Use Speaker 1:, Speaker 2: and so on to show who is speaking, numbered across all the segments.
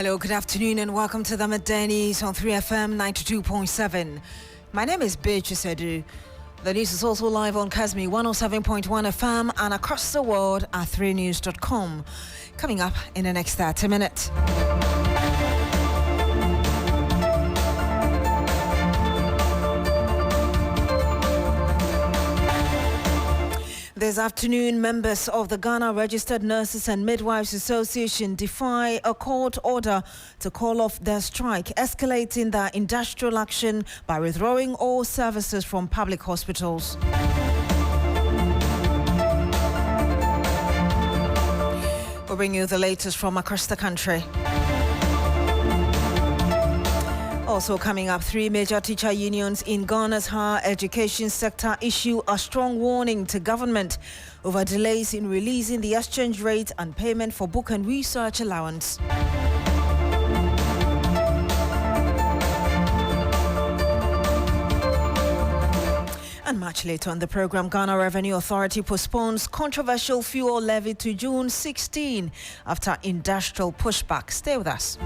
Speaker 1: Hello, good afternoon, and welcome to the Midday News on 3FM 92.7. My name is Beatrice Adu. The news is also live on Kasmi 107.1 FM and across the world at 3news.com. Coming up in the next 30 minutes. This afternoon, members of the Ghana Registered Nurses and Midwives Association defy a court order to call off their strike, escalating their industrial action by withdrawing all services from public hospitals. We'll bring you the latest from across the country. Also coming up, 3 major teacher unions in Ghana's higher education sector issue a strong warning to government over delays in releasing the exchange rate and payment for book and research allowance. And much later on the program, Ghana Revenue Authority postpones controversial fuel levy to June 16 after industrial pushback. Stay with us.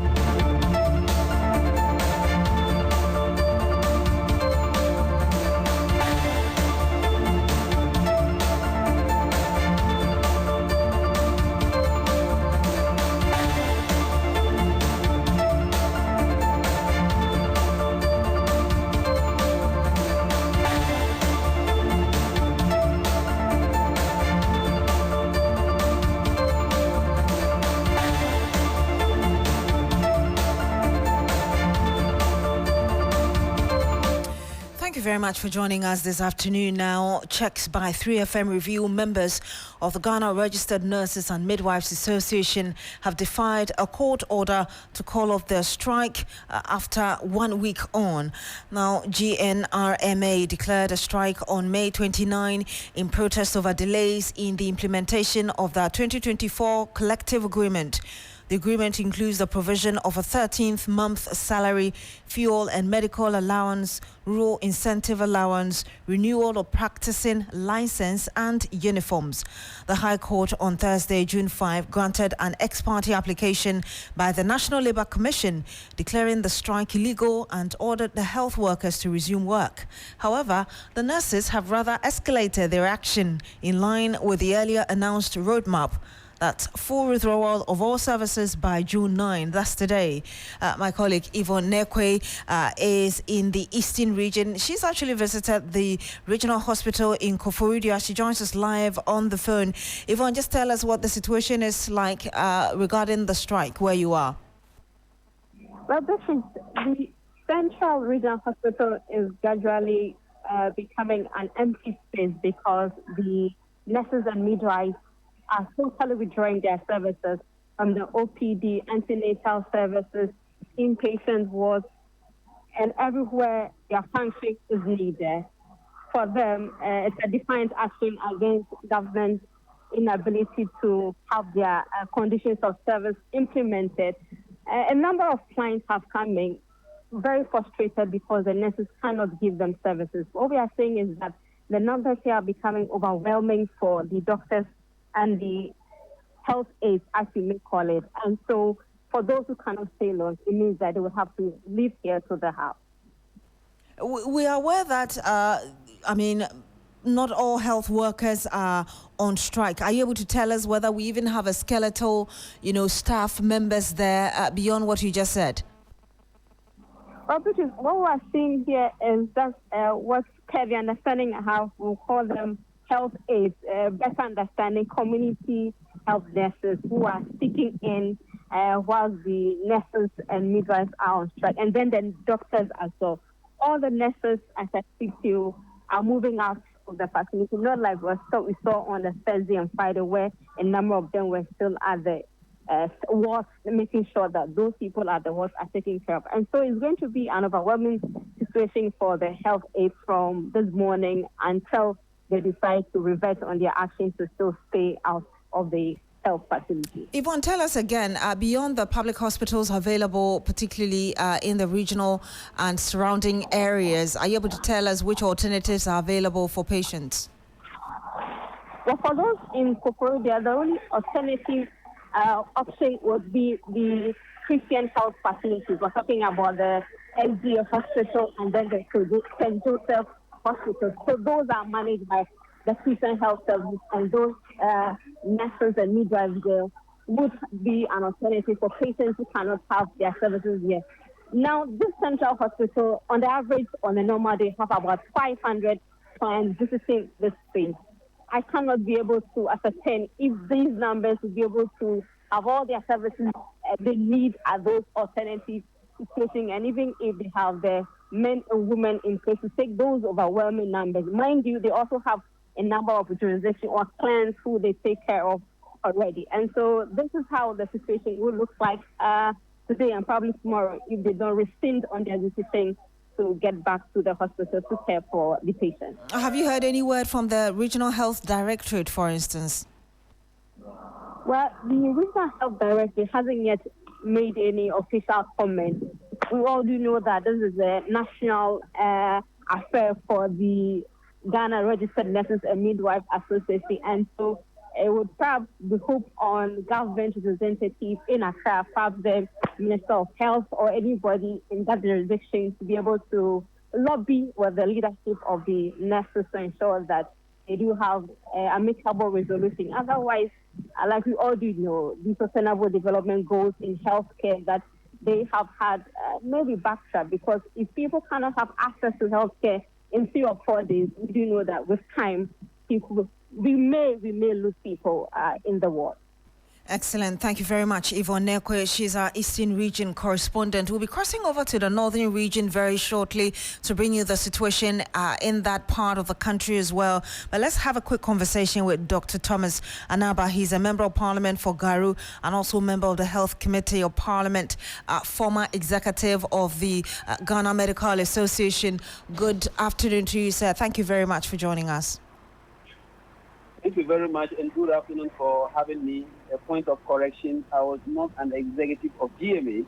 Speaker 1: Very much for joining us this afternoon. Now, checks by 3FM review members of the Ghana Registered Nurses and Midwives Association have defied a court order to call off their strike after 1 week on. Now, GNRMA declared a strike on May 29 in protest over delays in the implementation of the 2024 collective agreement. The agreement includes the provision of a 13th month salary, fuel and medical allowance, rural incentive allowance, renewal of practicing license and uniforms. The High Court on Thursday, June 5, granted an ex parte application by the National Labour Commission declaring the strike illegal and ordered the health workers to resume work. However, the nurses have rather escalated their action in line with the earlier announced roadmap. That's full withdrawal of all services by June 9. That's today. My colleague Yvonne Nekwe is in the Eastern region. She's actually visited the regional hospital in Koforidua. She joins us live on the phone. Yvonne, just tell us what the situation is like regarding the strike, where you are.
Speaker 2: Well, the Central Regional Hospital is gradually becoming an empty space because the nurses and midwives are totally withdrawing their services from the OPD, antenatal services, inpatient wards, and everywhere their function is needed. For them, it's a defiant action against government's inability to have their conditions of service implemented. A number of clients have come in very frustrated because the nurses cannot give them services. What we are saying is that the numbers here are becoming overwhelming for the doctors and the health aides, as we may call it. And so for those who cannot stay long, it means that they will have to leave here to the house.
Speaker 1: We are aware that, not all health workers are on strike. Are you able to tell us whether we even have a skeletal, staff members there beyond what you just said?
Speaker 2: Well, Beatrice, what we are seeing here is that what's the understanding how we'll call them health aides, better understanding community health nurses who are sticking in while the nurses and midwives are on strike, and then the doctors as well. All the nurses, as I speak to you, are moving out of the facility, not like we saw on the Thursday and Friday, where a number of them were still at the wards, making sure that those people at the wards are taken care of. And so it's going to be an overwhelming situation for the health aides from this morning until they decide to revert on their action to still stay out of the health facility.
Speaker 1: Yvonne, tell us again, beyond the public hospitals available, particularly in the regional and surrounding areas, are you able to tell us which alternatives are available for patients?
Speaker 2: Well, for those in Koforidua, the only alternative option would be the Christian health facilities. We're talking about the SDA Hospital and then the St. Joseph Hospital. So those are managed by the Christian Health Service, and those nurses and midwives there would be an alternative for patients who cannot have their services here. Now, this central hospital, on the average, on a normal day, have about 500 clients visiting this space. I cannot be able to ascertain if these numbers will be able to have all their services they need at those alternative situations, and even if they have the men and women in place to take those overwhelming numbers. Mind you, they also have a number of jurisdictions or clients who they take care of already. And so this is how the situation will look like today and probably tomorrow if they don't rescind on their decision to get back to the hospital to care for the patient.
Speaker 1: Have you heard any word from the Regional Health Directorate, for instance?
Speaker 2: Well, the Regional Health Directorate hasn't yet made any official comment. We all do know that this is a national affair for the Ghana Registered Nurses and Midwives Association, and so it would perhaps behoove on government representatives in Accra, perhaps the Minister of Health or anybody in that jurisdiction to be able to lobby with the leadership of the nurses to ensure that they do have amicable resolution. Otherwise, like we all do know, the sustainable development goals in healthcare that they have had maybe backtrack, because if people cannot have access to healthcare in 3 or 4 days, we do know that with time, we may lose people in the war.
Speaker 1: Excellent. Thank you very much, Yvonne Nekwe. She's our Eastern Region correspondent. We'll be crossing over to the Northern Region very shortly to bring you the situation in that part of the country as well. But let's have a quick conversation with Dr. Thomas Anaba. He's a member of Parliament for Garu and also member of the Health Committee of Parliament, former executive of the Ghana Medical Association. Good afternoon to you, sir. Thank you very much for joining us.
Speaker 3: Thank you very much, and good afternoon for having me. A point of correction, I was not an executive of GMA.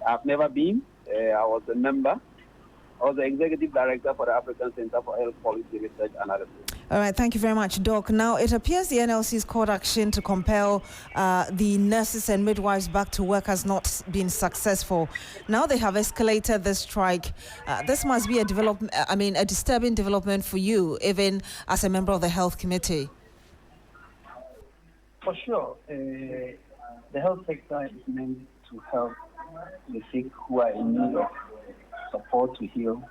Speaker 3: I've never been. I was a member. I was the executive director for the African Center for Health Policy Research Analysis.
Speaker 1: All right, thank you very much, Doc. Now, it appears the NLC's court action to compel the nurses and midwives back to work has not been successful. Now they have escalated the strike. This must be a disturbing development for you, even as a member of the Health Committee.
Speaker 4: For sure, the health sector is meant to help the sick who are in need of support to heal,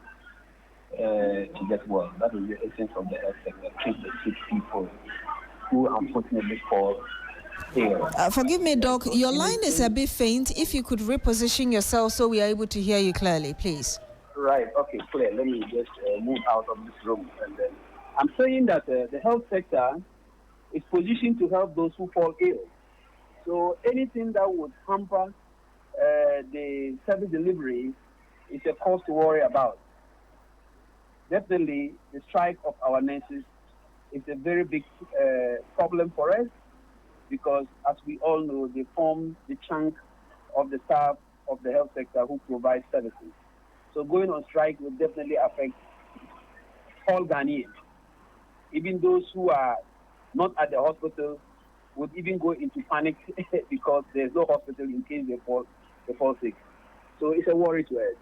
Speaker 4: to get well. That is the essence of the health sector, treat the sick people who unfortunately fall ill.
Speaker 1: Forgive me, Doc, your line is a bit faint. If you could reposition yourself so we are able to hear you clearly, please.
Speaker 3: Right, okay, clear. Let me just move out of this room. And then I'm saying that the health sector is positioned to help those who fall ill. So anything that would hamper the service delivery is a cause to worry about. Definitely, the strike of our nurses is a very big problem for us, because, as we all know, they form the chunk of the staff of the health sector who provide services. So going on strike will definitely affect all Ghanaians. Even those who are not at the hospital would even go into panic because there's no hospital in case they fall sick. So it's a worry to us.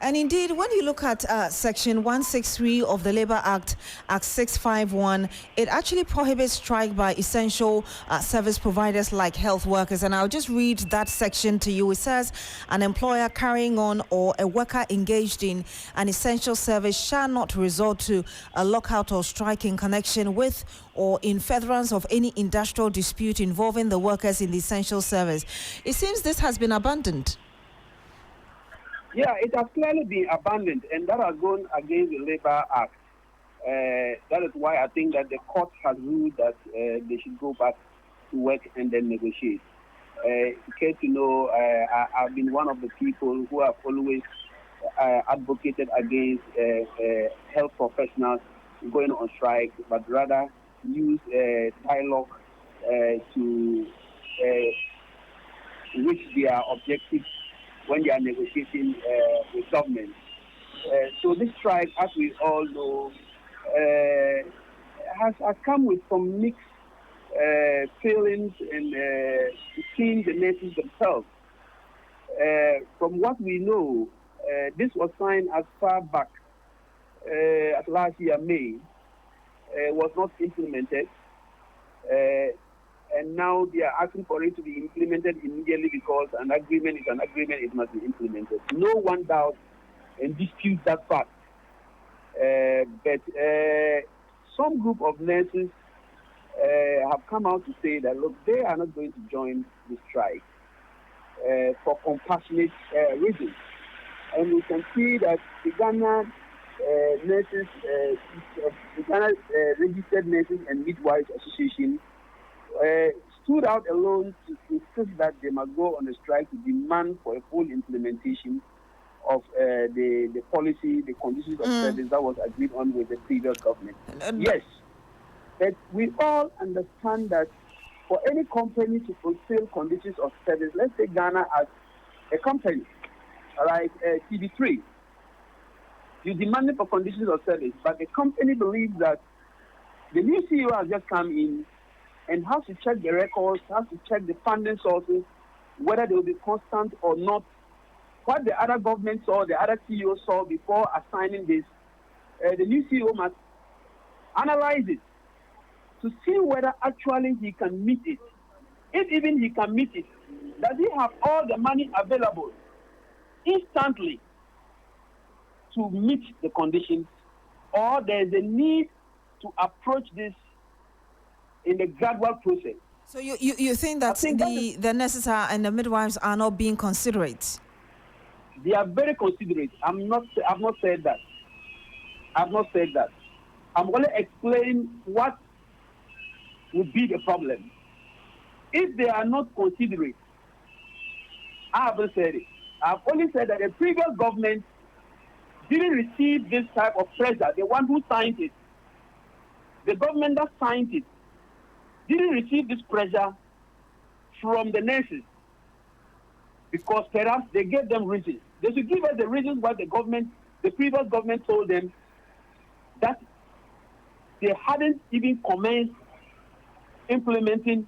Speaker 1: And indeed, when you look at Section 163 of the Labour Act, Act 651, it actually prohibits strike by essential service providers like health workers. And I'll just read that section to you. It says, an employer carrying on or a worker engaged in an essential service shall not resort to a lockout or strike in connection with or in furtherance of any industrial dispute involving the workers in the essential service. It seems this has been abandoned.
Speaker 3: Yeah, it has clearly been abandoned, and that has gone against the Labour Act. That is why I think that the court has ruled that they should go back to work and then negotiate. In case you know, I've been one of the people who have always advocated against health professionals going on strike, but rather use dialogue to reach their objectives when they are negotiating with government. So this strike, as we all know, has come with some mixed feelings and between the nurses themselves. from what we know, this was signed as far back as last year, May, was not implemented. And now they are asking for it to be implemented immediately because an agreement is an agreement, it must be implemented. No one doubts and disputes that fact. But some group of nurses have come out to say that, look, they are not going to join the strike for compassionate reasons. And we can see that the Ghana nurses, the Ghana Registered Nurses and Midwives Association stood out alone to insist that they must go on a strike to demand for a full implementation of the policy, the conditions of service that was agreed on with the previous government. Yes, but we all understand that for any company to fulfill conditions of service, let's say Ghana as a company, like TV3, you demanded for conditions of service, but the company believes that the new CEO has just come in and has to check the records, has to check the funding sources, whether they will be constant or not. What the other government saw, the other CEO saw before assigning this, the new CEO must analyze it to see whether actually he can meet it. If even he can meet it, does he have all the money available instantly to meet the conditions, or there is a need to approach this in a gradual process?
Speaker 1: So you think that the nurses and the midwives are not being considerate?
Speaker 3: They are very considerate. I've not said that. I'm going to explain what would be the problem. If they are not considerate, I haven't said it. I've only said that the previous government didn't receive this type of pressure. The one who signed it, the government that signed it, didn't receive this pressure from the nurses because perhaps they gave them reasons. They should give us the reasons why the previous government told them that they hadn't even commenced implementing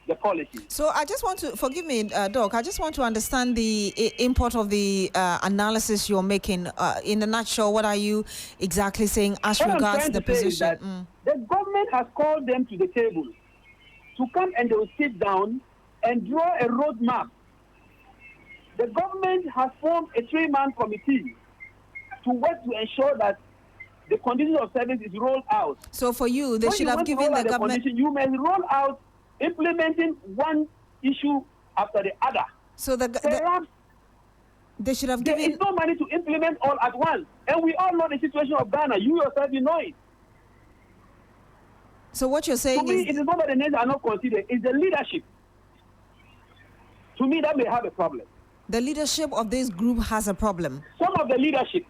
Speaker 3: the policy.
Speaker 1: So I just want to, forgive me, Doc, I just want to understand the import of the analysis you're making. In a nutshell, what are you exactly saying as regards the position?
Speaker 3: The government has called them to the table to come and they will sit down and draw a roadmap. The government has formed a 3-man committee to work to ensure that the conditions of service is rolled out.
Speaker 1: So for you, they should have given the government...
Speaker 3: You may roll out implementing one issue after the other.
Speaker 1: So
Speaker 3: perhaps
Speaker 1: they should have given...
Speaker 3: There is no money to implement all at once. And we all know the situation of Ghana. You yourself, you know it.
Speaker 1: So what you're saying
Speaker 3: is... it is not that the names are not considered. It's the leadership. To me, that may have a problem.
Speaker 1: The leadership of this group has a problem.
Speaker 3: Some of the leadership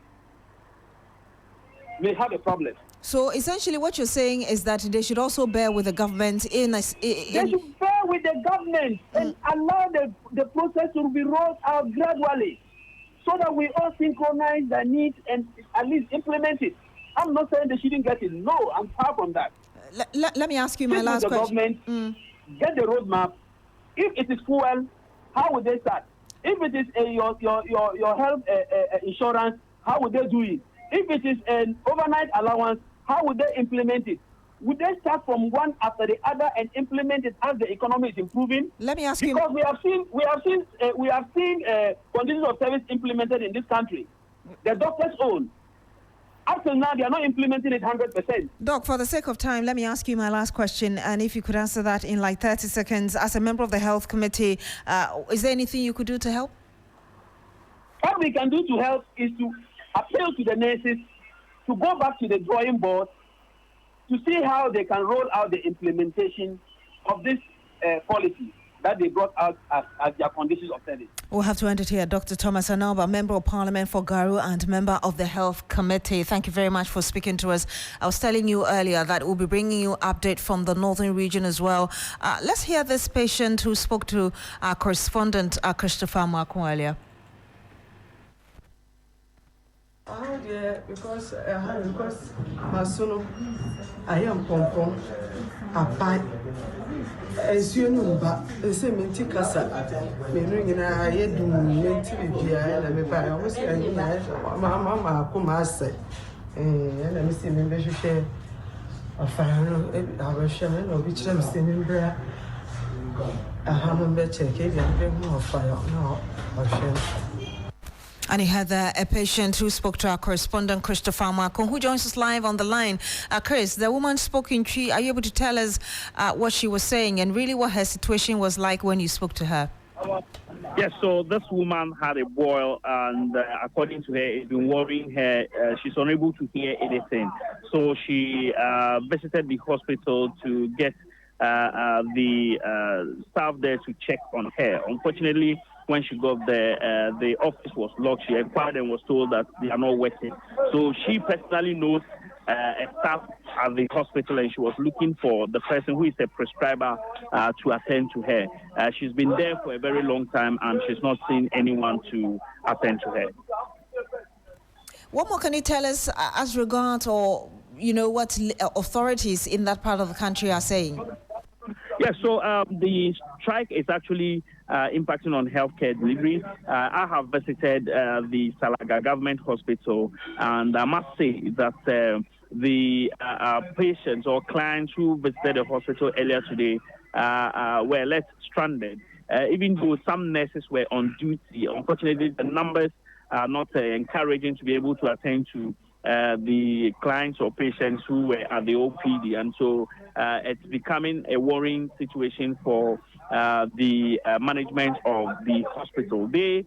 Speaker 3: may have a problem.
Speaker 1: So essentially what you're saying is that they should also bear with the government
Speaker 3: They should bear with the government and allow the process to be rolled out gradually so that we all synchronize the needs and at least implement it. I'm not saying they shouldn't get it. No, I'm far from that.
Speaker 1: Let me ask you my last question.
Speaker 3: Government, get the roadmap. If it is fuel, how would they start? If it is your health insurance, how would they do it? If it is an overnight allowance, how would they implement it? Would they start from one after the other and implement it as the economy is improving?
Speaker 1: Let me ask you.
Speaker 3: Because we have seen conditions of service implemented in this country. The doctors own. Up till now, they are not implementing it 100%.
Speaker 1: Doc, for the sake of time, let me ask you my last question, and if you could answer that in like 30 seconds. As a member of the Health Committee, is there anything you could do to help?
Speaker 3: What we can do to help is to appeal to the nurses to go back to the drawing board to see how they can roll out the implementation of this policy that they brought out as their conditions of service.
Speaker 1: We'll have to end it here. Dr. Thomas Anaba, Member of Parliament for Garu and member of the Health Committee. Thank you very much for speaking to us. I was telling you earlier that we'll be bringing you update from the northern region as well. Let's hear this patient who spoke to our correspondent, Christopher Marco, earlier.
Speaker 5: Because my son, I am pom I buy as you know, but the same minty cassa, meaning I had to minty and I buy almost any mamma, come I say, and I miss him in the share of fire. I was sharing or which I'm standing there. I haven't better cake and more fire now, or share.
Speaker 1: And he had a patient who spoke to our correspondent, Christopher Marco, who joins us live on the line. Chris, the woman spoke in Tree. Are you able to tell us what she was saying and really what her situation was like when you spoke to her?
Speaker 6: Yes, so this woman had a boil, and according to her, it's been worrying her. She's unable to hear anything. So she visited the hospital to get the staff there to check on her. Unfortunately, when she got there, the office was locked. She inquired and was told that they are not working. So she personally knows a staff at the hospital, and she was looking for the person who is a prescriber to attend to her. She's been there for a very long time, and she's not seen anyone to attend to her.
Speaker 1: What more can you tell us as regards, or what authorities in that part of the country are saying?
Speaker 6: Yes, so the strike is actually impacting on healthcare delivery. I have visited the Salaga Government Hospital, and I must say that the patients or clients who visited the hospital earlier today were left stranded. Even though some nurses were on duty, unfortunately, the numbers are not encouraging to be able to attend to the clients or patients who were at the OPD, and so it's becoming a worrying situation for the management of the hospital. They,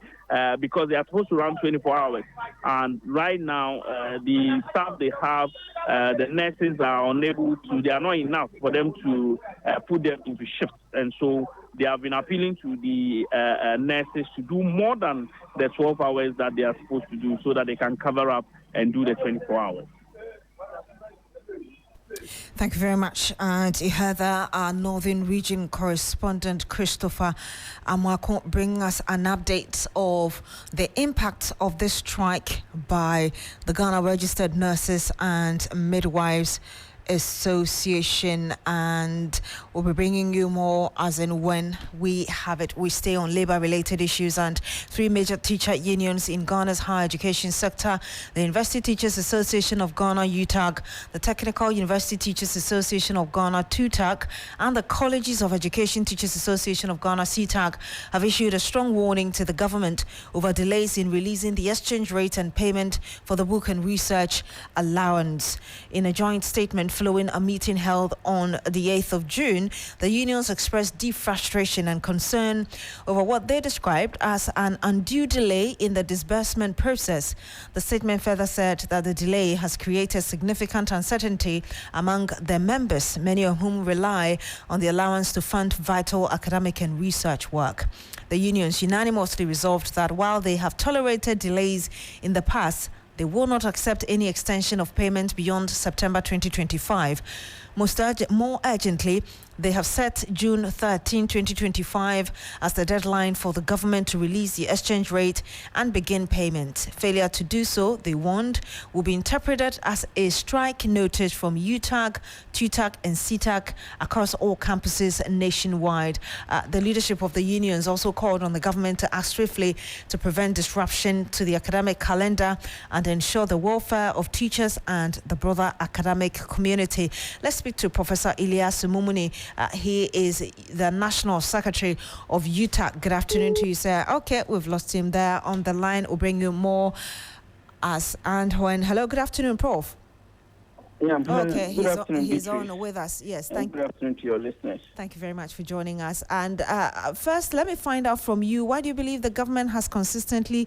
Speaker 6: because they are supposed to run 24 hours, and right now the staff they have, the nurses are unable to. They are not enough for them to put them into shifts, and so they have been appealing to the nurses to do more than the 12 hours that they are supposed to do, so that they can cover up and do the 24 hours.
Speaker 1: Thank you very much. And you heard that our Northern Region correspondent Christopher Amwako bring us an update of the impact of this strike by the Ghana Registered Nurses and Midwives Association, and we'll be bringing you more as and when we have it. We stay on labor-related issues, and three major teacher unions in Ghana's higher education sector: the University Teachers Association of Ghana (UTAG), the Technical University Teachers Association of Ghana (TUTAG), and the Colleges of Education Teachers Association of Ghana (CTAG) have issued a strong warning to the government over delays in releasing the exchange rate and payment for the book and research allowance. In a joint statement following a meeting held on the 8th of June, the unions expressed deep frustration and concern over what they described as an undue delay in the disbursement process. The statement further said that the delay has created significant uncertainty among their members, many of whom rely on the allowance to fund vital academic and research work. The unions unanimously resolved that while they have tolerated delays in the past, they will not accept any extension of payment beyond September 2025. More urgently, they have set June 13, 2025 as the deadline for the government to release the exchange rate and begin payment. Failure to do so, they warned, will be interpreted as a strike notice from UTAG, TUTAG and CTAG across all campuses nationwide. The leadership of the unions also called on the government to act swiftly to prevent disruption to the academic calendar and ensure the welfare of teachers and the broader academic community. Let's speak to Professor Elias Mumuni. He is the National Secretary of UTAG. Good afternoon to you, sir. Okay, we've lost him there on the line. We'll bring you more as and when. Hello, good afternoon, Prof.
Speaker 7: Yeah,
Speaker 1: okay, he's
Speaker 7: on
Speaker 1: with us. Yes,
Speaker 7: good afternoon to your listeners.
Speaker 1: Thank you very much for joining us. And first, let me find out from you, why do you believe the government has consistently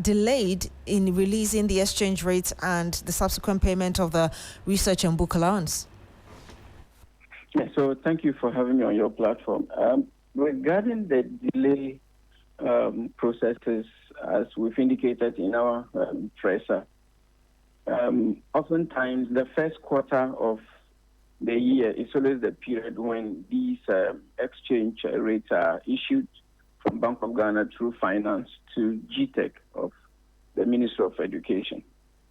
Speaker 1: delayed in releasing the exchange rates and the subsequent payment of the research and book allowance?
Speaker 7: Yeah, so thank you for having me on your platform. Regarding the delay processes, as we've indicated in our presser, oftentimes the first quarter of the year is always the period when these exchange rates are issued from Bank of Ghana through finance to GTEC of the Ministry of Education.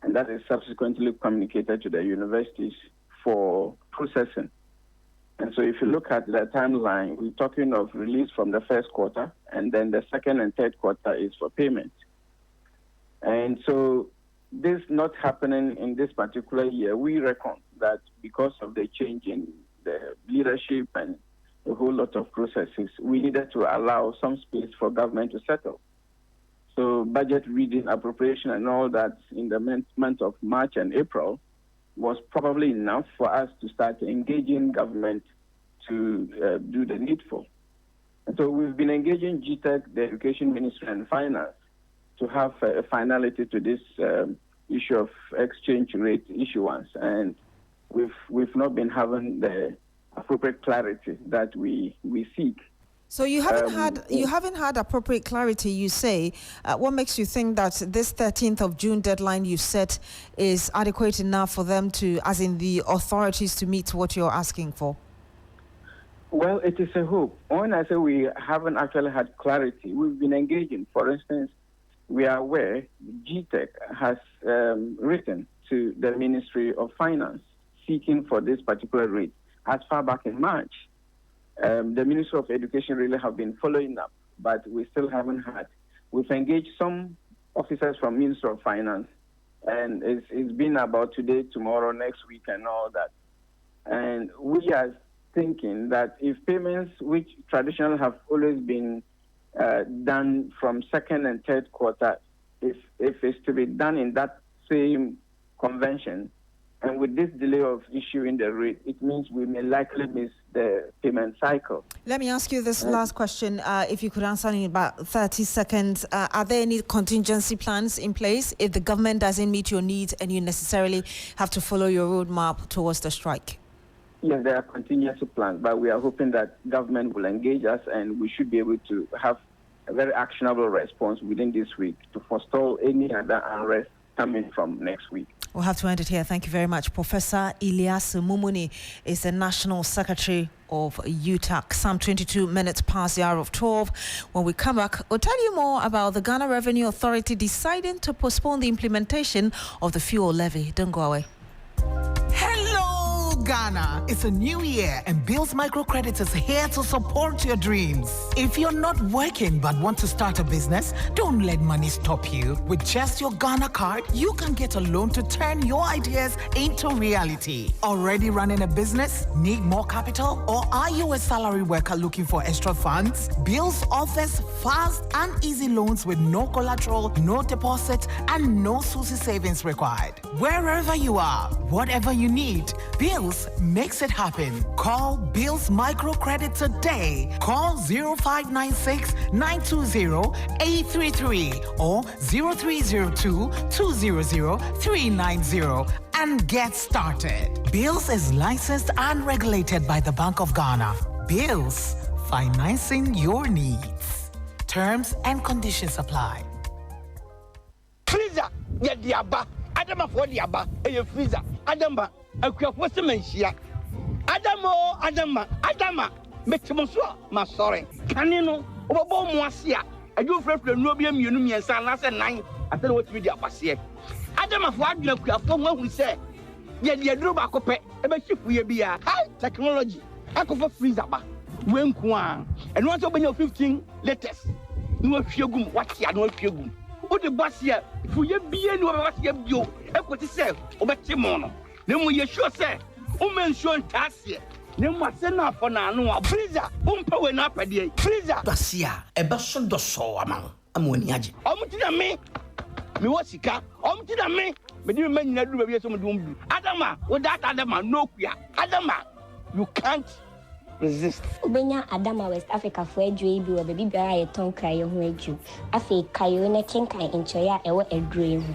Speaker 7: And that is subsequently communicated to the universities for processing. And so if you look at the timeline, we're talking of release from the first quarter, and then the second and third quarter is for payment. And so this not happening in this particular year, we reckon that because of the change in the leadership and a whole lot of processes, we needed to allow some space for government to settle. So budget reading, appropriation, and all that in the month of March and April was probably enough for us to start engaging government to do the needful. And so we've been engaging GTEC, the Education Ministry, and Finance to have a finality to this issue of exchange rate issuance. And we've not been having the appropriate clarity that we seek.
Speaker 1: So you haven't had appropriate clarity, you say. What makes you think that this 13th of June deadline you set is adequate enough for them to, as in the authorities, to meet what you're asking for?
Speaker 7: Well, it is a hope. When I say we haven't actually had clarity, we've been engaging. For instance, we are aware GTEC has written to the Ministry of Finance seeking for this particular rate as far back in March. The Ministry of Education really have been following up, but we still haven't had. We've engaged some officers from Ministry of Finance, and it's been about today, tomorrow, next week, and all that. And we are thinking that if payments, which traditionally have always been done from second and third quarter, if it's to be done in that same convention, and with this delay of issuing the rate, it means we may likely miss the payment cycle.
Speaker 1: Let me ask you this last question, if you could answer in about 30 seconds. Are there any contingency plans in place if the government doesn't meet your needs and you necessarily have to follow your roadmap towards the strike?
Speaker 7: Yes, there are contingency plans, but we are hoping that government will engage us and we should be able to have a very actionable response within this week to forestall any other unrest coming from next week.
Speaker 1: We'll have to end it here. Thank you very much. Professor Ilyas Mumuni is the National Secretary of UTAC. Some 22 minutes past the hour of 12. When we come back, we'll tell you more about the Ghana Revenue Authority deciding to postpone the implementation of the fuel levy. Don't go away.
Speaker 8: Hello, Ghana. It's a new year and Bills Microcredit is here to support your dreams. If you're not working but want to start a business, don't let money stop you. With just your Ghana card, you can get a loan to turn your ideas into reality. Already running a business? Need more capital? Or are you a salary worker looking for extra funds? Bills offers fast and easy loans with no collateral, no deposit, and no SUSI savings required. Wherever you are, whatever you need, Bills makes it happen. Call Bills Microcredit today. Call 0596 920 833 or 0302 200 390 and get started. Bills is licensed and regulated by the Bank of Ghana. Bills, financing your needs. Terms and conditions apply.
Speaker 9: Freezer, yeah, diaba. Adama for diaba, freezer. Adama, akwa semenhia. Adama, metimosua, ma sorry. Kanino, obo mo ase a, adu frefre no bia mienu miensa na se nan, ate what we dia kwase. Adama for aduna kuafo ho hu se, ye de aduro ba kope, e be chifu ye bia. High technology, akofo freezer ba. Wenku a, eno aso benya 15 latest. No hwegum, what ya no hwegum. O de basia, fu ye bia no basia bio, e kwoti se, obeti mo no. Ne mo ye sure se, o mention tasie. Ne mo se na for na no a freezer, umpa we na pade. Freezer
Speaker 10: basia, e be so do so amang. Amoni age.
Speaker 9: Omuti na me wasika. Omuti na me di me nyina du be so mo dum. Adama, without Adama no kuya. Adama, you can't resist.
Speaker 11: Ubenya Adama West Africa for edwe bi wo be bibia ye ton kra ye ho edwu. Afi kayo na kenkan enchoya e wo edre ho.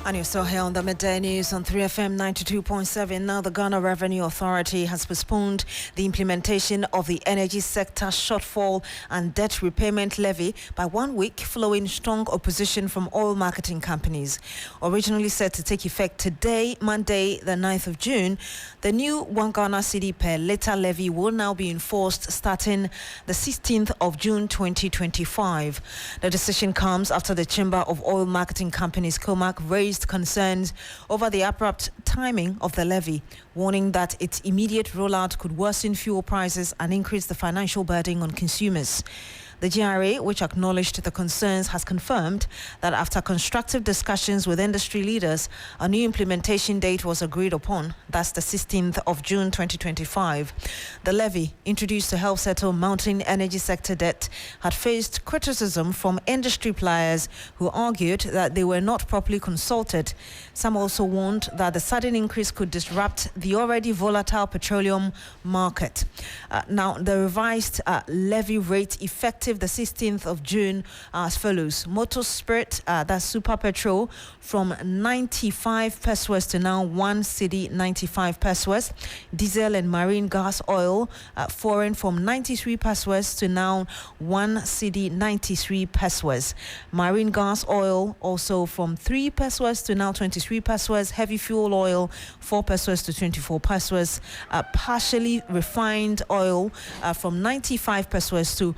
Speaker 1: And you're still here on the Midday News on 3FM 92.7. Now, the Ghana Revenue Authority has postponed the implementation of the energy sector shortfall and debt repayment levy by 1 week following strong opposition from oil marketing companies. Originally set to take effect today, Monday, the 9th of June, the new 1 Ghana cedi per litre levy will now be enforced starting the 16th of June 2025. The decision comes after the Chamber of Oil Marketing Companies, COMAC, raised concerns over the abrupt timing of the levy, warning that its immediate rollout could worsen fuel prices and increase the financial burden on consumers. The GRA, which acknowledged the concerns, has confirmed that after constructive discussions with industry leaders, a new implementation date was agreed upon. That's the 16th of June 2025. The levy, introduced to help settle mounting energy sector debt, had faced criticism from industry players who argued that they were not properly consulted. Some also warned that the sudden increase could disrupt the already volatile petroleum market. Now, the revised levy rate effective the 16th of June as follows. Motor spirit, that's super petrol, from 95 pesos to now 1 cedi 95 pesos. Diesel and marine gas oil, foreign, from 93 pesos to now 1 cedi 93 pesos. Marine gas oil also from 3 pesos to now 23 pesos. Heavy fuel oil, 4 pesos to 24 pesos. Partially refined oil from 95 pesos to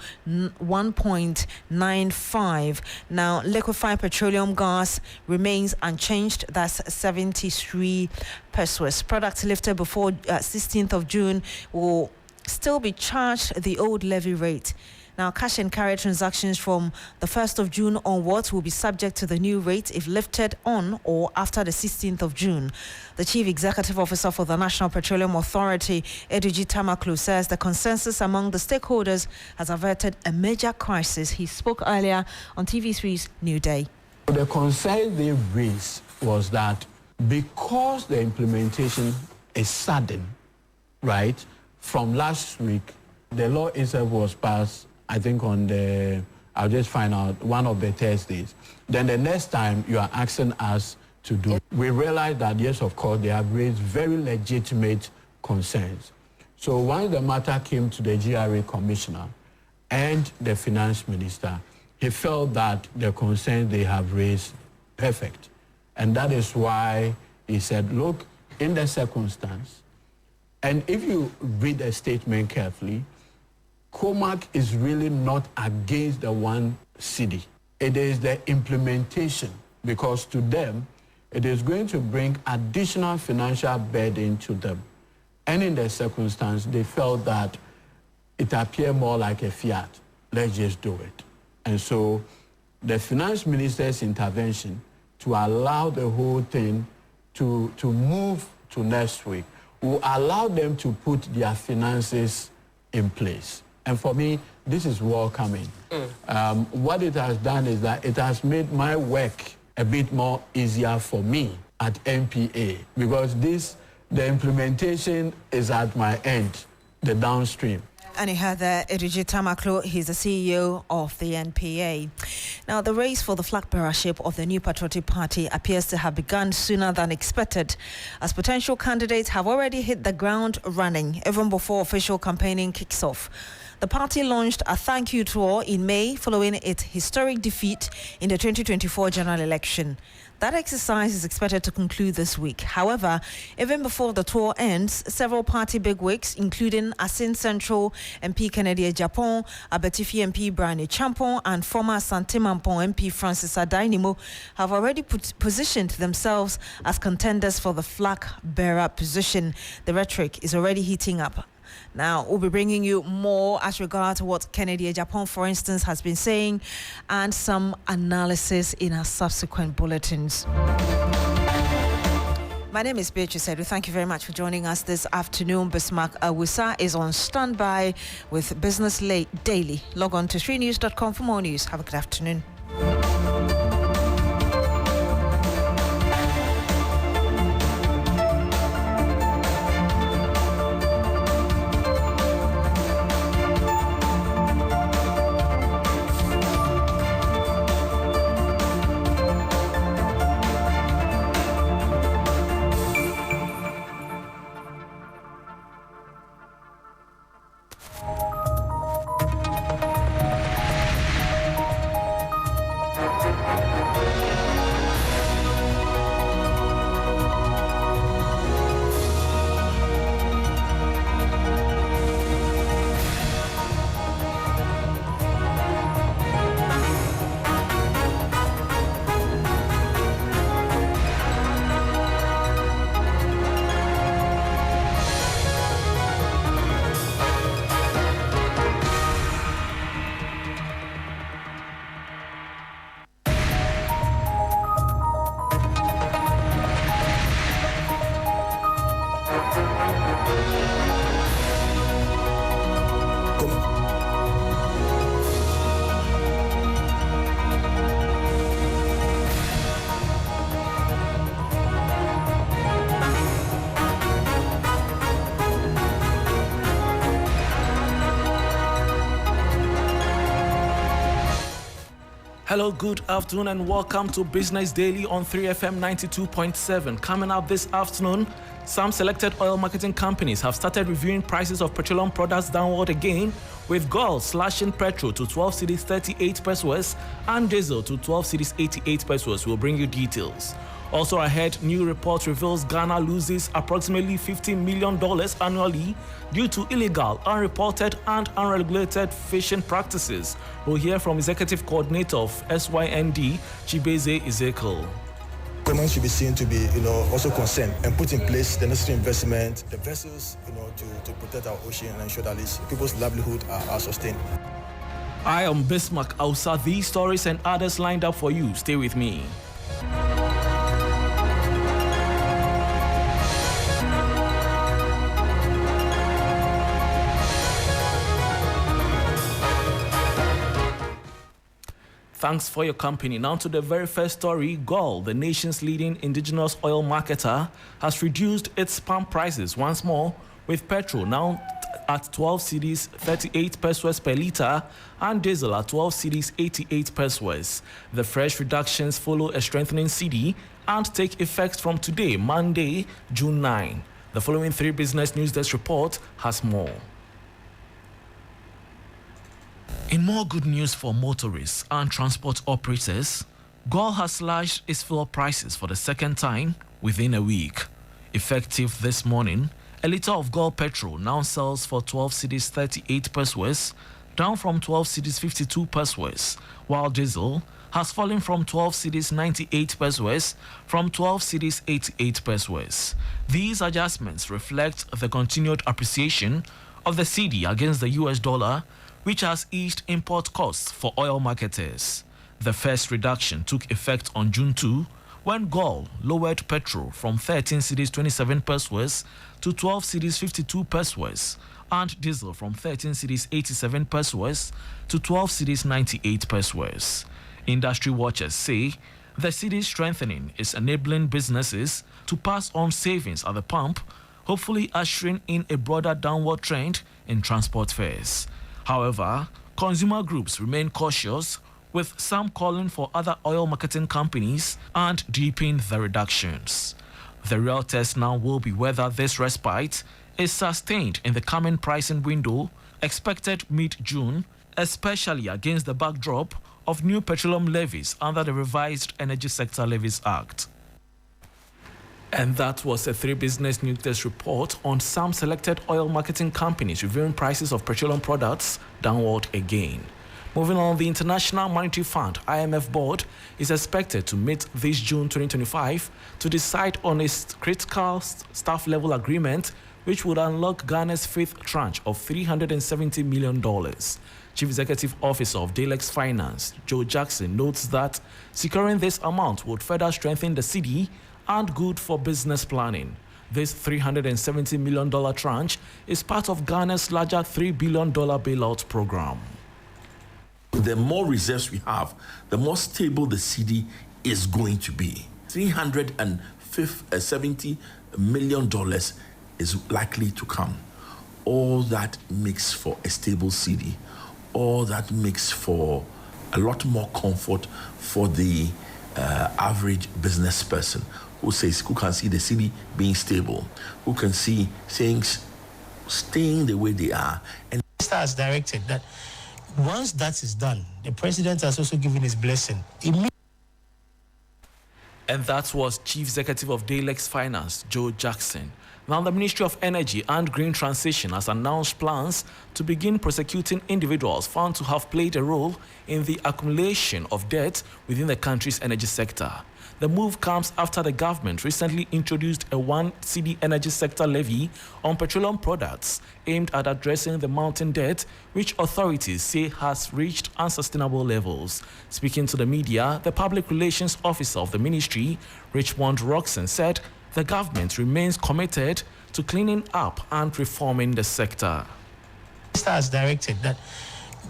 Speaker 1: 1.95. Now, liquefied petroleum gas remains unchanged. That's 73 pesos. Products lifted before 16th of June will still be charged the old levy rate. Now, cash and carry transactions from the 1st of June onwards will be subject to the new rate if lifted on or after the 16th of June. The Chief Executive Officer for the National Petroleum Authority, Adu Tamaklo, says the consensus among the stakeholders has averted a major crisis. He spoke earlier on TV3's New Day.
Speaker 12: The concern they raised was that because the implementation is sudden, right, from last week, the law itself was passed, I think on I'll just find out, one of the Thursdays. Then the next time you are asking us to do, we realize that, yes, of course, they have raised very legitimate concerns. So once the matter came to the GRA commissioner and the finance minister, he felt that the concerns they have raised perfect. And that is why he said, look, in the circumstance, and if you read the statement carefully, COMAC is really not against the 1 cedi. It is the implementation, because to them, it is going to bring additional financial burden to them. And in the circumstance, they felt that it appeared more like a fiat. Let's just do it. And so the finance minister's intervention to allow the whole thing to move to next week will allow them to put their finances in place. And for me, this is welcoming. What it has done is that it has made my work a bit more easier for me at NPA, because the implementation is at my end, the downstream.
Speaker 1: And you heard that Adu Tamaklo, he's the CEO of the NPA. Now, the race for the flag bearership of the new Patriotic Party appears to have begun sooner than expected, as potential candidates have already hit the ground running, even before official campaigning kicks off. The party launched a thank you tour in May following its historic defeat in the 2024 general election. That exercise is expected to conclude this week. However, even before the tour ends, several party bigwigs, including Asin Central MP Kennedy Japan, Abetifi MP Brian Champon, and former Santimampon MP Francis Adainimo, have already positioned themselves as contenders for the flag bearer position. The rhetoric is already heating up. Now, we'll be bringing you more as regards to what Kennedy Japan, for instance, has been saying, and some analysis in our subsequent bulletins. My name is Beatrice Adu. Thank you very much for joining us this afternoon. Bismarck Awusa is on standby with Business Daily. Log on to 3news.com for more news. Have a good afternoon.
Speaker 13: Hello, good afternoon, and welcome to Business Daily on 3FM 92.7. Coming up this afternoon, some selected oil marketing companies have started reviewing prices of petroleum products downward again, with gold slashing petrol to 12 cedis 38 pesos and diesel to 12 cedis 88 pesos. We'll bring you details. Also ahead, new report reveals Ghana loses approximately $50 million annually due to illegal, unreported and unregulated fishing practices. We'll hear from Executive Coordinator of SYND, Chibeze Ezekiel.
Speaker 14: Government should be seen to be, also concerned and put in place the necessary investment, the vessels, to protect our ocean and ensure that people's livelihood are sustained.
Speaker 13: I am Bismarck Ausa. These stories and others lined up for you. Stay with me. Thanks for your company. Now to the very first story. Gold, the nation's leading indigenous oil marketer, has reduced its pump prices once more, with petrol now at 12 cedis 38 pesos per litre and diesel at 12 cedis 88 pesos. The fresh reductions follow a strengthening cedi and take effect from today, Monday, June 9. The following 3 Business News Desk report has more. In more good news for motorists and transport operators, GOIL has slashed its fuel prices for the second time within a week. Effective this morning, a litre of GOIL petrol now sells for 12 cedis 38 pesos, down from 12 cedis 52 pesos, while diesel has fallen from 12 cedis 98 pesos from 12 cedis 88 pesos. These adjustments reflect the continued appreciation of the cedi against the US dollar, which has eased import costs for oil marketers. The first reduction took effect on June 2, when GOIL lowered petrol from 13 cedis 27 pesos to 12 cedis 52 pesos, and diesel from 13 cedis 87 pesos to 12 cedis 98 pesos. Industry watchers say the cedi strengthening is enabling businesses to pass on savings at the pump, hopefully ushering in a broader downward trend in transport fares. However, consumer groups remain cautious, with some calling for other oil marketing companies and deepening the reductions. The real test now will be whether this respite is sustained in the coming pricing window expected mid-June, especially against the backdrop of new petroleum levies under the revised Energy Sector Levies Act. And that was a 3 Business News Desk report on some selected oil marketing companies reviewing prices of petroleum products downward again. Moving on, the International Monetary Fund, IMF board, is expected to meet this June 2025 to decide on a critical staff level agreement which would unlock Ghana's 5th tranche of $370 million. Chief Executive Officer of Dalex Finance, Joe Jackson, notes that securing this amount would further strengthen the cedi and good for business planning. This $370 million tranche is part of Ghana's larger $3 billion bailout program.
Speaker 15: The more reserves we have, the more stable the cedi is going to be. $370 million is likely to come. All that makes for a stable cedi. All that makes for a lot more comfort for the average business person who can see the cedi being stable, who can see things staying the way they are. And
Speaker 16: the minister has directed that once that is done, the president has also given his blessing.
Speaker 13: And that was Chief Executive of Dalex Finance, Joe Jackson. Now, the Ministry of Energy and Green Transition has announced plans to begin prosecuting individuals found to have played a role in the accumulation of debt within the country's energy sector. The move comes after the government recently introduced a 1 cedi energy sector levy on petroleum products aimed at addressing the mounting debt, which authorities say has reached unsustainable levels. Speaking to the media, the Public Relations Officer of the ministry, Richmond Roxon, said the government remains committed to cleaning up and reforming the sector.
Speaker 16: The minister has directed that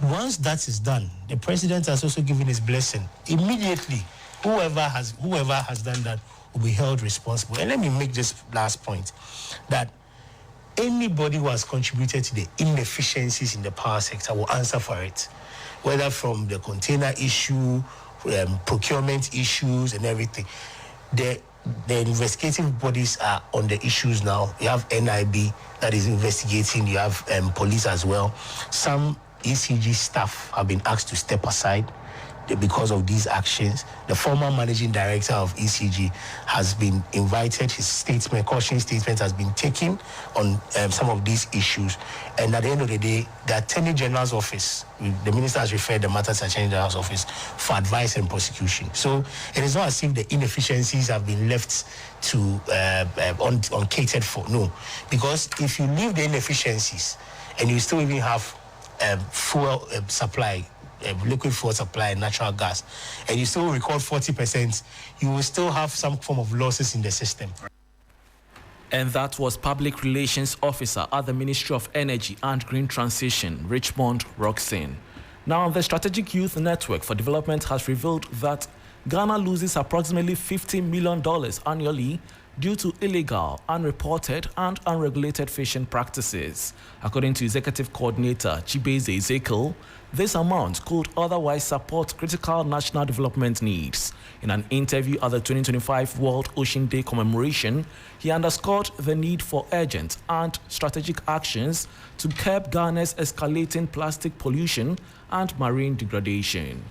Speaker 16: once that is done, the president has also given his blessing. Immediately, whoever has done that will be held responsible. And let me make this last point, that anybody who has contributed to the inefficiencies in the power sector will answer for it, whether from the container issue procurement issues and everything. The investigative bodies are on the issues now. You have NIB that is investigating. You have police as well. Some ECG staff have been asked to step aside because of these actions. The former managing director of ECG has been invited. His statement, caution statement, has been taken on some of these issues. And at the end of the day, the Attorney General's office, the minister has referred the matter to the Attorney General's office for advice and prosecution. So it is not as if the inefficiencies have been left to uncatered for. No, because if you leave the inefficiencies and you still even have fuel supply, liquid fuel supply, natural gas, and you still record 40%, you will still have some form of losses in the system.
Speaker 13: And that was Public Relations Officer at the Ministry of Energy and Green Transition, Richmond Roxane. Now, the Strategic Youth Network for Development has revealed that Ghana loses approximately $50 million annually due to illegal, unreported, and unregulated fishing practices. According to Executive Coordinator Chibeze Ezekiel, this amount could otherwise support critical national development needs. In an interview at the 2025 World Ocean Day commemoration, he underscored the need for urgent and strategic actions to curb Ghana's escalating plastic pollution and marine degradation.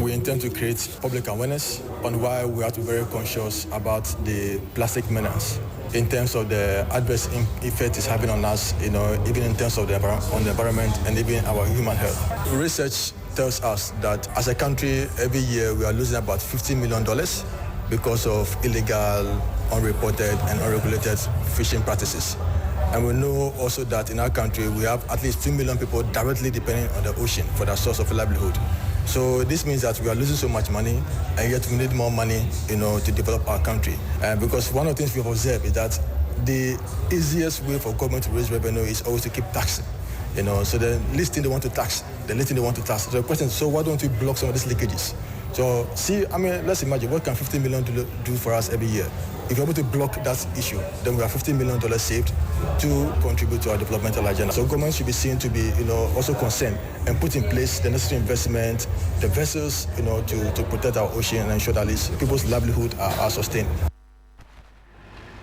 Speaker 14: We intend to create public awareness on why we have to be very conscious about the plastic menace in terms of the adverse effect it's having on us, even in terms of the environment and even our human health. Research tells us that as a country, every year we are losing about $50 million because of illegal, unreported and unregulated fishing practices. And we know also that in our country we have at least 2 million people directly depending on the ocean for their source of livelihood. So this means that we are losing so much money, and yet we need more money, to develop our country. Because one of the things we have observed is that the easiest way for government to raise revenue is always to keep taxing. So the least thing they want to tax, the least thing they want to tax. So the question is, so why don't we block some of these leakages? So let's imagine, what can $50 million do for us every year? If we're able to block that issue, then we have $50 million saved to contribute to our developmental agenda. So government should be seen to be, also concerned and put in place the necessary investment, the vessels, to protect our ocean and ensure that at least people's livelihood are sustained.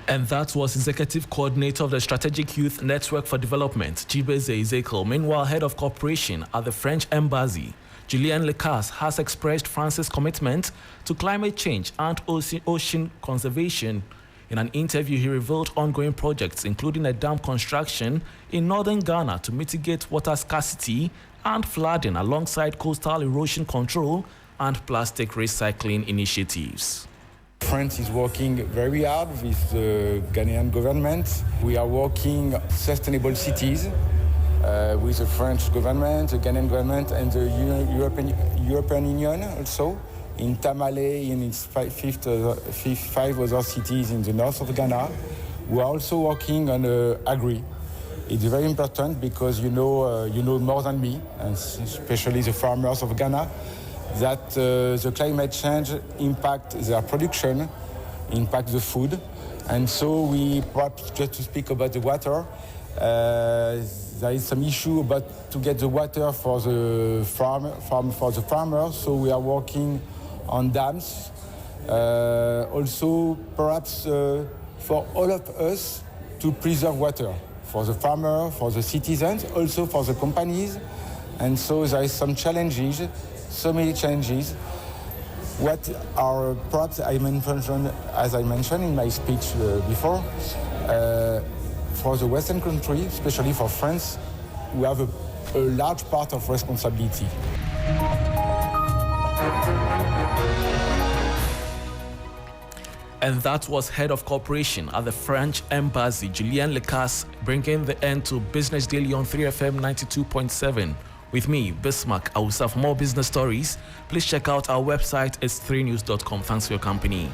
Speaker 13: And that was Executive Coordinator of the Strategic Youth Network for Development, Chibeze Ezekiel. Meanwhile, Head of Cooperation at the French Embassy, Julien Lecas, has expressed France's commitment to climate change and ocean conservation. In an interview, he revealed ongoing projects, including a dam construction in northern Ghana to mitigate water scarcity and flooding, alongside coastal erosion control and plastic recycling initiatives.
Speaker 17: France is working very hard with the Ghanaian government. We are working sustainable cities with the French government, the Ghanaian government, and the European Union also. In Tamale, in its five other cities in the north of Ghana. We are also working on agri. It's very important because you know more than me, and especially the farmers of Ghana, that the climate change impact their production, impact the food. And so we, perhaps just to speak about the water, there is some issue about to get the water for the farmers, so we are working on dams. Also, perhaps for all of us to preserve water, for the farmer, for the citizens, also for the companies. And so there is some challenges, so many challenges. What are perhaps as I mentioned in my speech before, for the Western country, especially for France, we have a large part of responsibility.
Speaker 13: And that was Head of Cooperation at the French Embassy, Julien Lecas, bringing the end to Business Daily on 3FM 92.7. With me, Bismarck Awusa. For more business stories, please check out our website, it's3news.com. Thanks for your company.